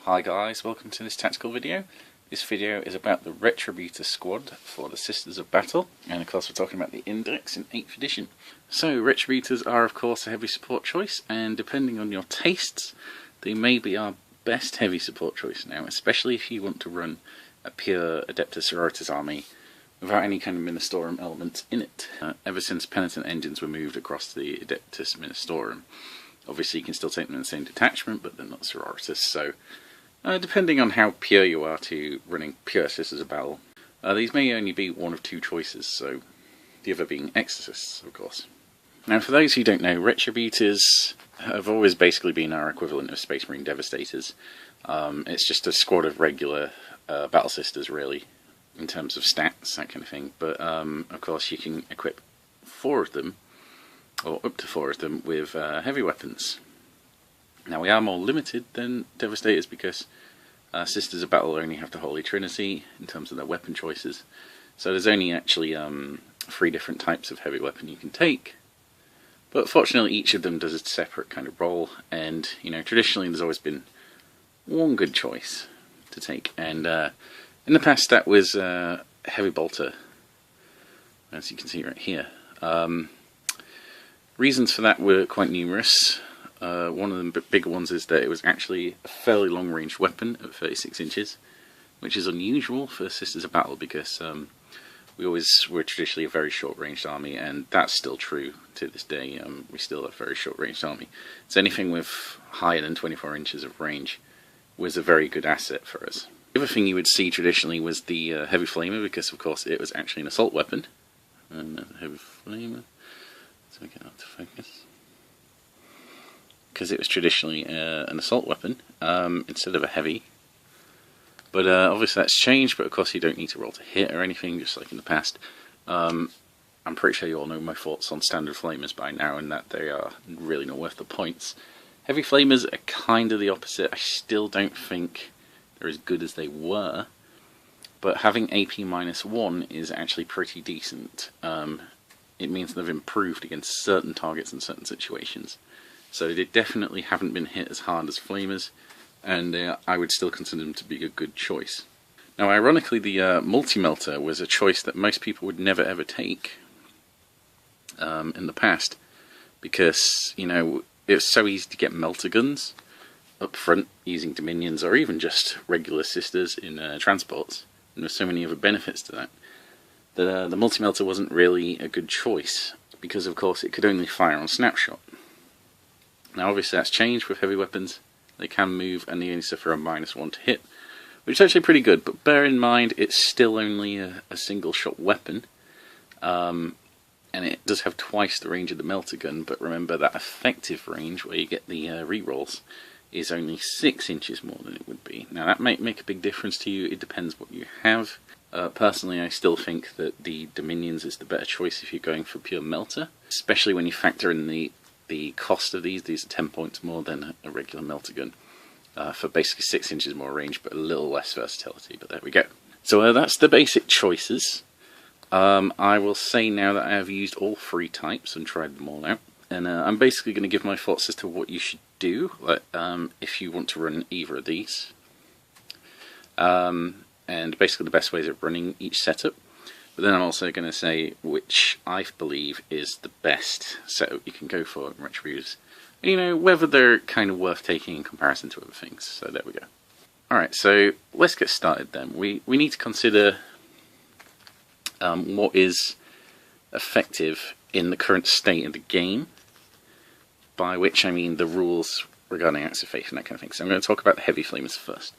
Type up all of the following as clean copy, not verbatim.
Hi guys, welcome to this tactical video. This video is about the Retributor squad for the Sisters of Battle, and of course we're talking about the Index in 8th edition. So Retributors are of course a heavy support choice, and depending on your tastes, they may be our best heavy support choice now, especially if you want to run a pure Adeptus Sororitas army without any kind of Ministorum element in it. Ever since Penitent Engines were moved across the Adeptus Ministorum, obviously you can still take them in the same detachment, but they're not Sororitas, so depending on how pure you are to running pure Sisters of Battle, these may only be one of two choices, so the other being Exorcists, of course. Now for those who don't know, Retributors have always basically been our equivalent of Space Marine Devastators. It's just a squad of regular Battle Sisters really, in terms of stats, that kind of thing, but of course you can equip 4 of them, or up to 4 of them, with heavy weapons. Now we are more limited than Devastators because Sisters of Battle only have the Holy Trinity in terms of their weapon choices. So there's only actually 3 different types of heavy weapon you can take. But fortunately each of them does a separate kind of role, and you know, traditionally there's always been one good choice to take, and in the past that was Heavy Boulter, as you can see right here. Reasons for that were quite numerous. One of the bigger ones is that it was actually a fairly long-range weapon at 36 inches, which is unusual for Sisters of Battle because we always were traditionally a very short-ranged army, and that's still true to this day. We still have a very short-ranged army. So anything with higher than 24 inches of range was a very good asset for us. The other thing you would see traditionally was the Heavy Flamer, because of course it was actually an assault weapon. And Heavy Flamer, so we get out to focus. Because it was traditionally an assault weapon instead of a heavy. But obviously that's changed, but of course you don't need to roll to hit or anything, just like in the past. I'm pretty sure you all know my thoughts on standard flamers by now, and that they are really not worth the points. Heavy flamers are kind of the opposite. I still don't think they're as good as they were, but having AP -1 is actually pretty decent. It means they've improved against certain targets in certain situations. So they definitely haven't been hit as hard as flamers, and I would still consider them to be a good choice. Now ironically, the multi-melter was a choice that most people would never ever take in the past, because you know, it was so easy to get melter guns up front using Dominions, or even just regular Sisters in transports, and there's so many other benefits to that. The multi-melter wasn't really a good choice, because of course it could only fire on snapshot. Now obviously that's changed with heavy weapons. They can move and they only suffer a -1 to hit, which is actually pretty good, but bear in mind it's still only a single shot weapon, and it does have twice the range of the melter gun, but remember that effective range where you get the rerolls is only 6 inches more than it would be. Now that might make a big difference to you, it depends what you have. Personally I still think that the Dominions is the better choice if you're going for pure melter, especially when you factor in the cost of these. These are 10 points more than a regular melter gun, for basically 6 inches more range, but a little less versatility, but there we go. So that's the basic choices. I will say now that I have used all 3 types and tried them all out, and I'm basically going to give my thoughts as to what you should do if you want to run either of these, and basically the best ways of running each setup. But then I'm also going to say which I believe is the best setup you can go for in Retributors. And you know, whether they're kind of worth taking in comparison to other things. So there we go. Alright, so let's get started then. We need to consider what is effective in the current state of the game, by which I mean the rules regarding acts of faith and that kind of thing. So I'm going to talk about the heavy flamers first.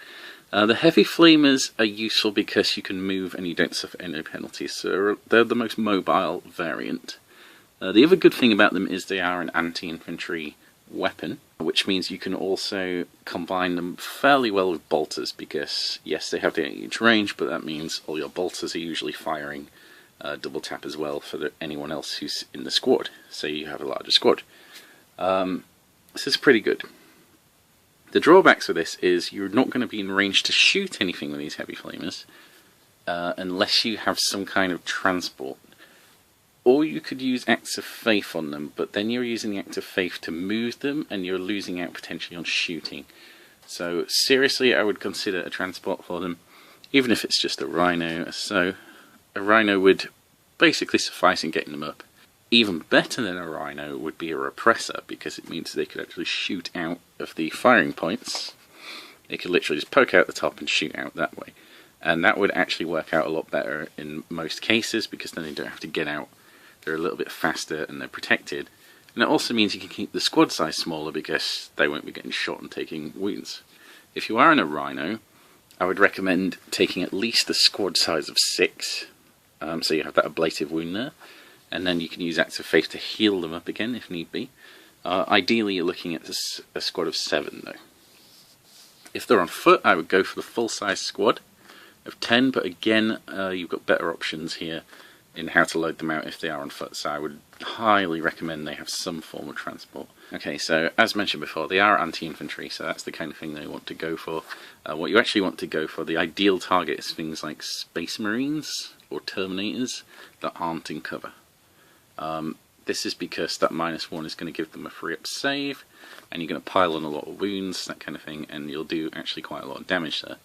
The heavy flamers are useful because you can move and you don't suffer any penalties, so they're the most mobile variant. The other good thing about them is they are an anti-infantry weapon, which means you can also combine them fairly well with bolters, because yes, they have the 8-inch range, but that means all your bolters are usually firing double tap as well for anyone else who's in the squad, so you have a larger squad. This is pretty good. The drawbacks of this is you're not going to be in range to shoot anything with these heavy flamers unless you have some kind of transport. Or you could use acts of faith on them, but then you're using the act of faith to move them and you're losing out potentially on shooting. So seriously, I would consider a transport for them, even if it's just a rhino. So a rhino would basically suffice in getting them up. Even better than a rhino would be a repressor, because it means they could actually shoot out of the firing points. They could literally just poke out the top and shoot out that way. And that would actually work out a lot better in most cases, because then they don't have to get out. They're a little bit faster and they're protected. And it also means you can keep the squad size smaller, because they won't be getting shot and taking wounds. If you are in a rhino, I would recommend taking at least a squad size of 6. So you have that ablative wound there. And then you can use Acts of Faith to heal them up again if need be. Ideally, you're looking at a squad of 7 though. If they're on foot, I would go for the full-size squad of 10, but again, you've got better options here in how to load them out if they are on foot, so I would highly recommend they have some form of transport. Okay, so as mentioned before, they are anti-infantry, so that's the kind of thing they want to go for. What you actually want to go for, the ideal target is things like Space Marines or Terminators that aren't in cover. This is because that -1 is going to give them a free-up save, and you're going to pile on a lot of wounds, that kind of thing, and you'll do actually quite a lot of damage there.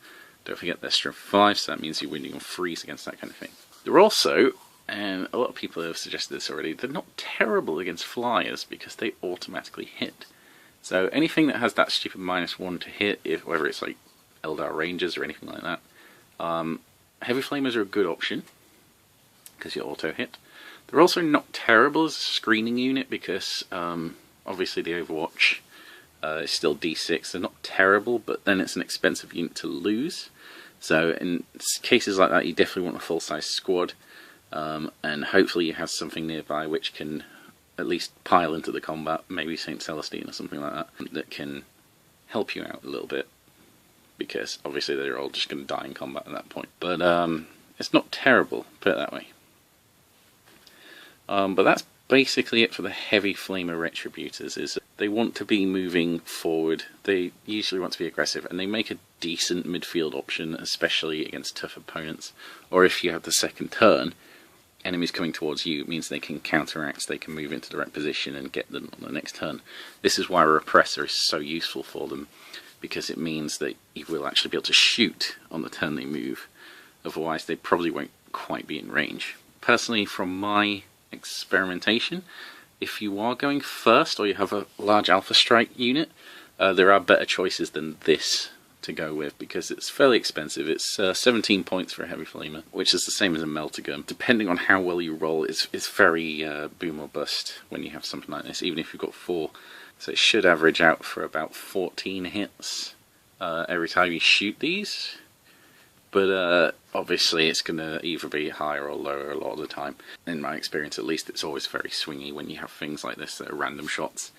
Don't forget their strength 5, so that means you're winning on freeze against that kind of thing. They're also, and a lot of people have suggested this already, they're not terrible against flyers because they automatically hit. So anything that has that stupid -1 to hit, whether it's like Eldar Rangers or anything like that, Heavy Flamers are a good option because you auto hit. They're also not terrible as a screening unit because obviously the Overwatch is still D6. They're not terrible, but then it's an expensive unit to lose. So in cases like that, you definitely want a full-size squad, and hopefully you have something nearby which can at least pile into the combat, maybe St. Celestine or something like that, that can help you out a little bit, because obviously they're all just going to die in combat at that point. But it's not terrible, put it that way. But that's basically it for the Heavy Flamer Retributors, is they want to be moving forward, they usually want to be aggressive, and they make a decent midfield option, especially against tough opponents, or if you have the second turn, enemies coming towards you, it means they can counteract, they can move into the right position and get them on the next turn. This is why a Repressor is so useful for them, because it means that you will actually be able to shoot on the turn they move, otherwise they probably won't quite be in range. Personally, from my experimentation, if you are going first or you have a large Alpha Strike unit, there are better choices than this to go with, because it's fairly expensive. It's 17 points for a Heavy Flamer, which is the same as a Meltagun. Depending on how well you roll, it's very boom or bust when you have something like this, even if you've got 4. So it should average out for about 14 hits every time you shoot these. But obviously it's going to either be higher or lower a lot of the time. In my experience at least, it's always very swingy when you have things like this that are random shots.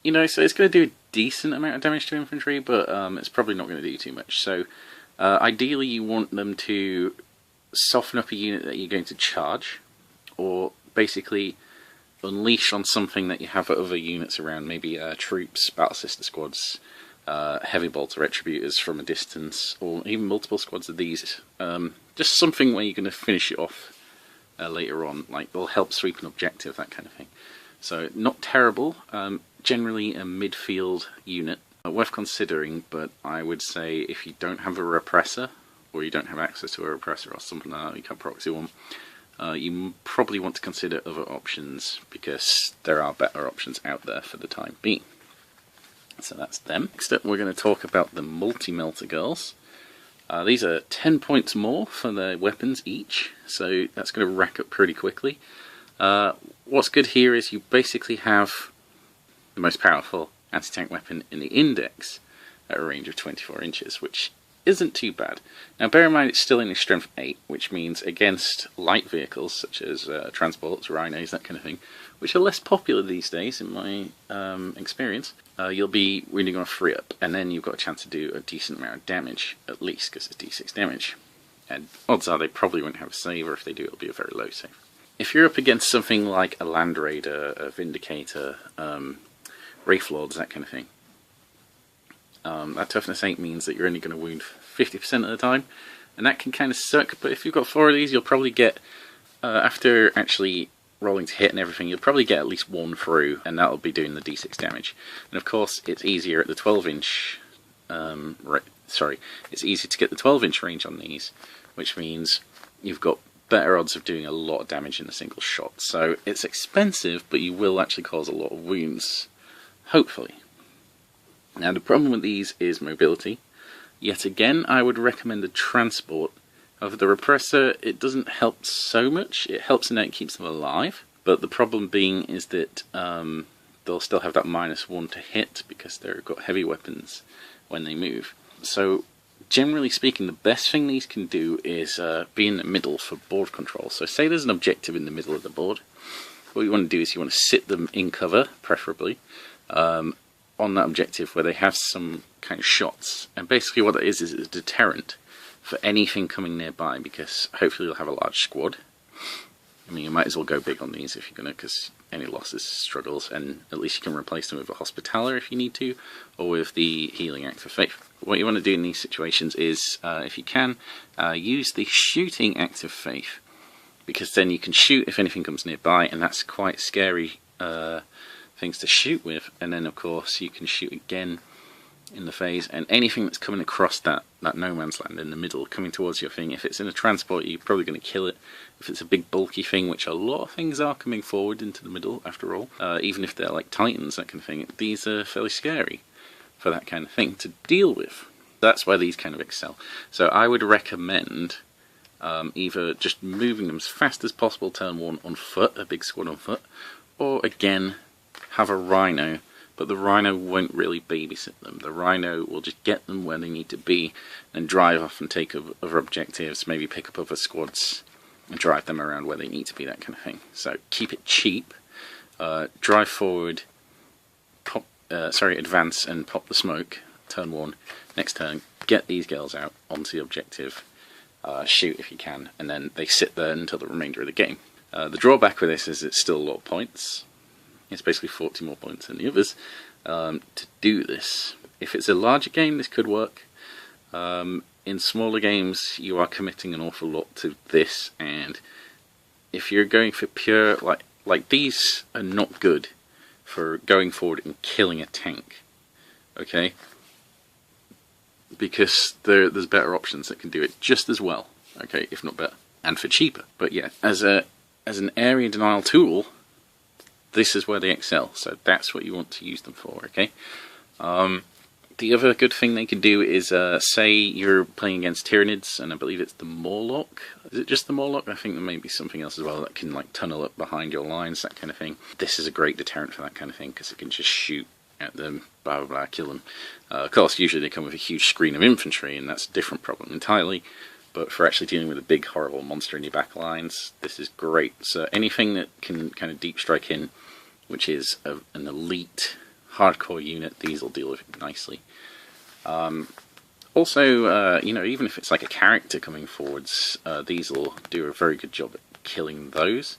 You know, so it's going to do a decent amount of damage to infantry, but it's probably not going to do too much. So ideally you want them to soften up a unit that you're going to charge, or basically unleash on something that you have other units around, maybe troops, battle sister squads, heavy Boulter Retributors from a distance, or even multiple squads of these. Just something where you're going to finish it off later on, like they'll help sweep an objective, that kind of thing. So not terrible, generally a midfield unit, worth considering, but I would say if you don't have a Repressor, or you don't have access to a Repressor or something like that, you can't proxy one, you probably want to consider other options, because there are better options out there for the time being. So that's them. Next up we're going to talk about the Multi-Melter Girls. These are 10 points more for their weapons each, so that's going to rack up pretty quickly. What's good here is you basically have the most powerful anti-tank weapon in the Index at a range of 24 inches, which isn't too bad. Now bear in mind it's still in its strength 8, which means against light vehicles such as transports, rhinos, that kind of thing, which are less popular these days in my experience, you'll be winning on a free up, and then you've got a chance to do a decent amount of damage, at least, because it's D6 damage. And odds are they probably won't have a save, or if they do it'll be a very low save. If you're up against something like a Land Raider, a Vindicator, Wraith Lords, that kind of thing, that toughness 8 means that you're only going to wound 50% of the time, and that can kind of suck, but if you've got 4 of these, you'll probably get, after actually rolling to hit and everything, you'll probably get at least one through, and that'll be doing the d6 damage. And of course, it's easier at the 12-inch. It's easier to get the 12-inch range on these, which means you've got better odds of doing a lot of damage in a single shot. So it's expensive, but you will actually cause a lot of wounds, hopefully. Now the problem with these is mobility. Yet again, I would recommend a transport. However, the repressor, it doesn't help so much. It helps in that it keeps them alive, but the problem being is that they'll still have that -1 to hit because they've got heavy weapons when they move. So generally speaking, the best thing these can do is be in the middle for board control. So say there's an objective in the middle of the board. What you want to do is you want to sit them in cover, preferably, on that objective where they have some kind of shots. And basically what that is a deterrent for anything coming nearby, because hopefully you'll have a large squad. I mean, you might as well go big on these if you're going to, because any losses struggles, and at least you can replace them with a Hospitaller if you need to, or with the Healing Act of Faith. What you want to do in these situations is, if you can, use the Shooting Act of Faith, because then you can shoot if anything comes nearby, and that's quite scary things to shoot with. And then of course you can shoot again in the phase, and anything that's coming across that no man's land in the middle, coming towards your thing, if it's in a transport, you're probably going to kill it. If it's a big bulky thing, which a lot of things are coming forward into the middle after all, even if they're like Titans, that kind of thing, these are fairly scary for that kind of thing to deal with. That's why these kind of excel. So I would recommend either just moving them as fast as possible turn 1 on foot, a big squad on foot, or again have a Rhino. But the Rhino won't really babysit them. The Rhino will just get them where they need to be and drive off and take other objectives, maybe pick up other squads and drive them around where they need to be, that kind of thing. So keep it cheap, drive forward, advance and pop the smoke, turn 1, next turn, get these girls out onto the objective, shoot if you can, and then they sit there until the remainder of the game. The drawback with this is it's still a lot of points. It's basically 40 more points than the others to do this. If it's a larger game, this could work. In smaller games, you are committing an awful lot to this, and if you're going for pure, like these are not good for going forward and killing a tank, okay? Because there's better options that can do it just as well, okay, if not better, and for cheaper. But yeah, as an area denial tool, this is where they excel, so that's what you want to use them for, okay? The other good thing they can do is, say you're playing against Tyranids, and I believe it's the Morlock. Is it just the Morlock? I think there may be something else as well that can like tunnel up behind your lines, that kind of thing. This is a great deterrent for that kind of thing, because it can just shoot at them, blah blah blah, kill them. Of course, usually they come with a huge screen of infantry, and that's a different problem entirely. But for actually dealing with a big horrible monster in your back lines, this is great. So anything that can kind of deep strike in, which is an elite hardcore unit, these will deal with it nicely. Also, you know, even if it's like a character coming forwards, these will do a very good job at killing those.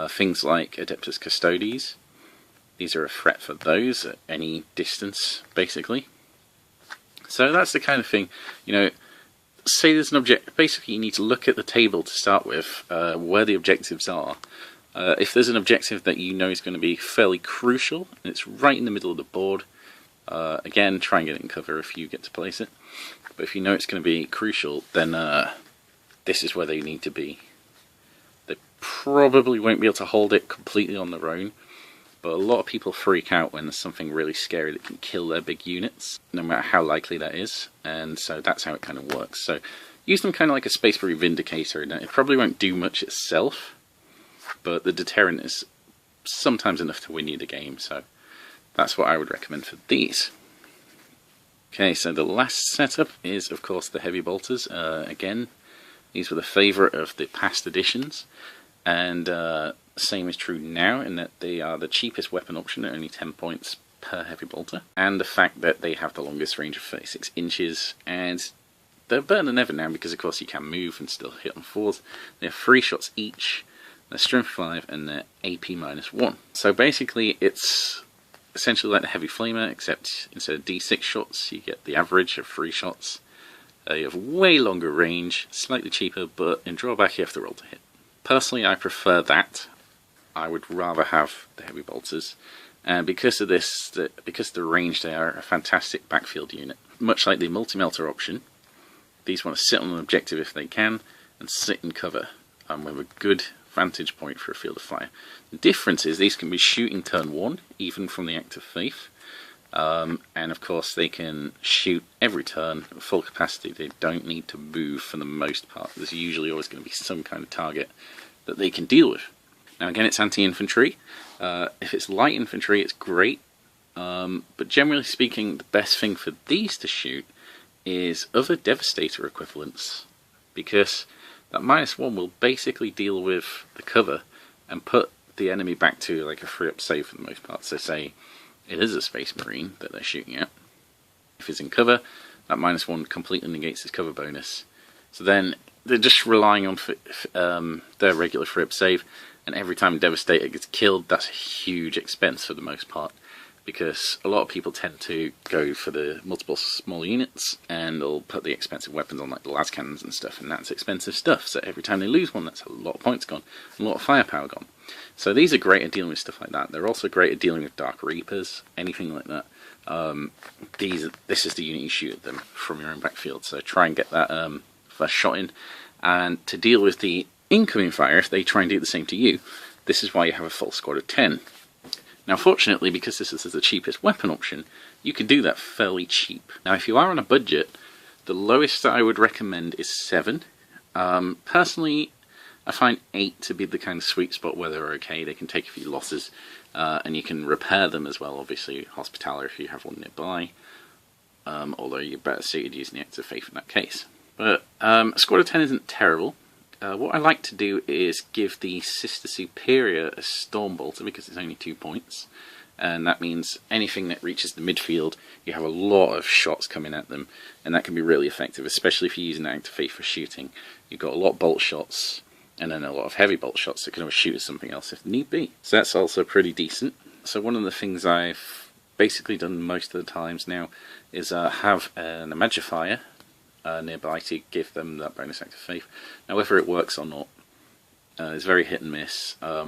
Things like Adeptus Custodes, these are a threat for those at any distance, basically. So that's the kind of thing, you know, say there's an object, basically you need to look at the table to start with, where the objectives are. If there's an objective that you know is going to be fairly crucial, and it's right in the middle of the board, again, try and get it in cover if you get to place it. But if you know it's going to be crucial, then this is where they need to be. They probably won't be able to hold it completely on their own, but a lot of people freak out when there's something really scary that can kill their big units, no matter how likely that is, and so that's how it kind of works. So use them kind of like a Space Marine Vindicator, and it probably won't do much itself, but the deterrent is sometimes enough to win you the game, so that's what I would recommend for these. Okay, so the last setup is, of course, the Heavy Boulters. Again, these were the favourite of the past editions, and same is true now in that they are the cheapest weapon option at only 10 points per Heavy Bolter, and the fact that they have the longest range of 36 inches, and they're better than ever now because, of course, you can move and still hit on 4s. They have 3 shots each, they're strength 5, and they're AP -1. So basically, it's essentially like the Heavy Flamer, except instead of D6 shots, you get the average of 3 shots. You have way longer range, slightly cheaper, but in drawback you have to roll to hit. Personally, I prefer that I would rather have the heavy bolters. And because of this, because of the range, they are a fantastic backfield unit. Much like the multi-melter option, these want to sit on an objective if they can, and sit in cover with a good vantage point for a field of fire. The difference is these can be shooting turn 1, even from the Act of Faith. And of course they can shoot every turn at full capacity. They don't need to move for the most part. There's usually always going to be some kind of target that they can deal with. Now again, it's anti-infantry. If it's light infantry, it's great. But generally speaking, the best thing for these to shoot is other Devastator equivalents, because that -1 will basically deal with the cover and put the enemy back to like a free up save for the most part. So say it is a Space Marine that they're shooting at. If it's in cover, that -1 completely negates his cover bonus. So then they're just relying on their regular free up save, and every time Devastator gets killed, that's a huge expense for the most part, because a lot of people tend to go for the multiple small units and they'll put the expensive weapons on like the las cannons and stuff, and that's expensive stuff. So every time they lose one, that's a lot of points gone, a lot of firepower gone. So these are great at dealing with stuff like that. They're also great at dealing with Dark Reapers, anything like that. This is the unit you shoot at them from your own backfield, so try and get that first shot in. And to deal with the incoming fire, if they try and do the same to you, this is why you have a full squad of 10. Now fortunately, because this is the cheapest weapon option, you can do that fairly cheap. Now if you are on a budget, the lowest that I would recommend is 7. Personally, I find 8 to be the kind of sweet spot where they're okay. They can take a few losses, and you can repair them as well. Obviously, Hospitaller if you have one nearby, although you're better suited using the Act of Faith in that case. But a squad of 10 isn't terrible. What I like to do is give the Sister Superior a Storm Bolter, because it's only 2 points, and that means anything that reaches the midfield, you have a lot of shots coming at them, and that can be really effective, especially if you're using the Act of Faith for shooting. You've got a lot of bolt shots, and then a lot of heavy bolt shots that can always shoot at something else if need be. So that's also pretty decent. So one of the things I've basically done most of the times now is have an Imagifier nearby to give them that bonus Act of Faith. Now whether it works or not is very hit and miss. A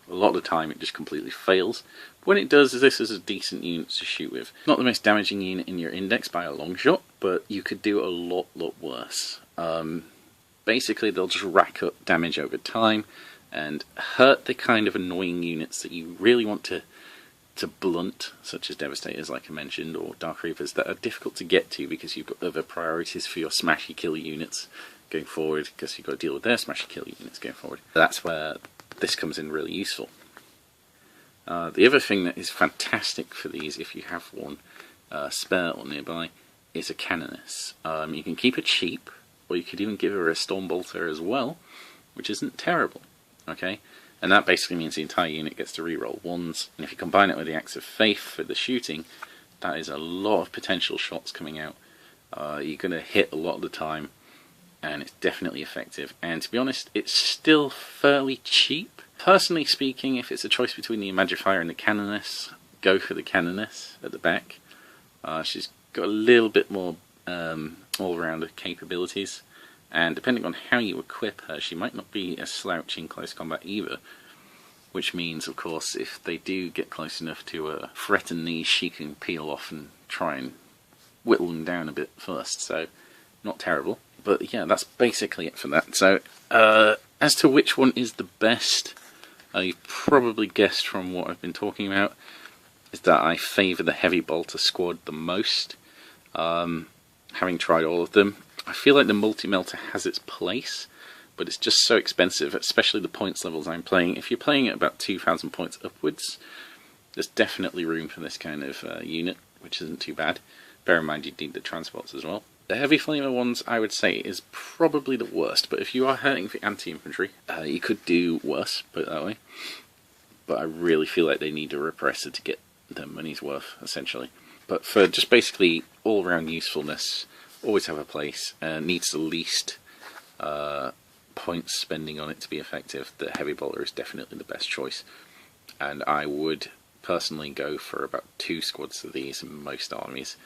lot of the time it just completely fails. But when it does, this is a decent unit to shoot with. Not the most damaging unit in your index by a long shot, but you could do a lot worse. Basically they'll just rack up damage over time and hurt the kind of annoying units that you really want to blunt, such as Devastators like I mentioned, or Dark Reapers that are difficult to get to because you've got other priorities for your smashy kill units going forward, because you've got to deal with their smashy kill units going forward. That's where this comes in really useful. The other thing that is fantastic for these, if you have one spare or nearby, is a Canoness. You can keep it cheap, or you could even give her a Storm Bolter as well, which isn't terrible. Okay, and that basically means the entire unit gets to reroll 1s, and if you combine it with the Acts of Faith for the shooting, that is a lot of potential shots coming out. You're going to hit a lot of the time, and it's definitely effective. And to be honest, it's still fairly cheap. Personally speaking, if it's a choice between the Imagifier and the Canoness, go for the Canoness at the back. She's got a little bit more all-round capabilities, and depending on how you equip her, she might not be a slouch in close combat either, which means of course if they do get close enough to threaten these, she can peel off and try and whittle them down a bit first, so not terrible. But yeah, that's basically it for that. So as to which one is the best, you've probably guessed from what I've been talking about, is that I favour the Heavy Bolter squad the most. Having tried all of them, I feel like the multi-melter has its place, but it's just so expensive, especially the points levels I'm playing. If you're playing at about 2,000 points upwards, there's definitely room for this kind of unit, which isn't too bad. Bear in mind you need the transports as well. The heavy flamer ones, I would say, is probably the worst, but if you are hurting for anti-infantry, you could do worse, put it that way. But I really feel like they need a repressor to get their money's worth, essentially. But for just basically all-round usefulness, always have a place, needs the least points spending on it to be effective, the Heavy Bolter is definitely the best choice. And I would personally go for about 2 squads of these in most armies,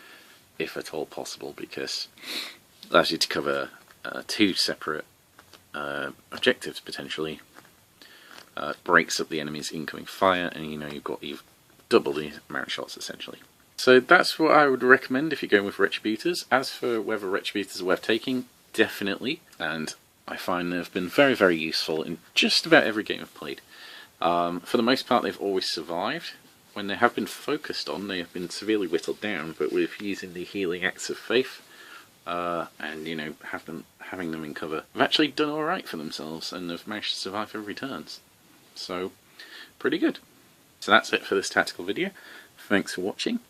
if at all possible, because it allows you to cover 2 separate objectives potentially. breaks up the enemy's incoming fire, and you've double the amount of shots essentially. So that's what I would recommend if you're going with Retributors. As for whether Retributors are worth taking, definitely, and I find they've been very, very useful in just about every game I've played. For the most part, they've always survived. When they have been focused on, they have been severely whittled down, but with using the healing acts of faith, and having them in cover, they've actually done alright for themselves, and they've managed to survive every turns. So, pretty good. So that's it for this tactical video. Thanks for watching.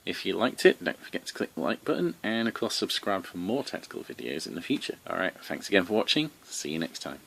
If you liked it, don't forget to click the like button, and of course subscribe for more tactical videos in the future. Alright, thanks again for watching. See you next time.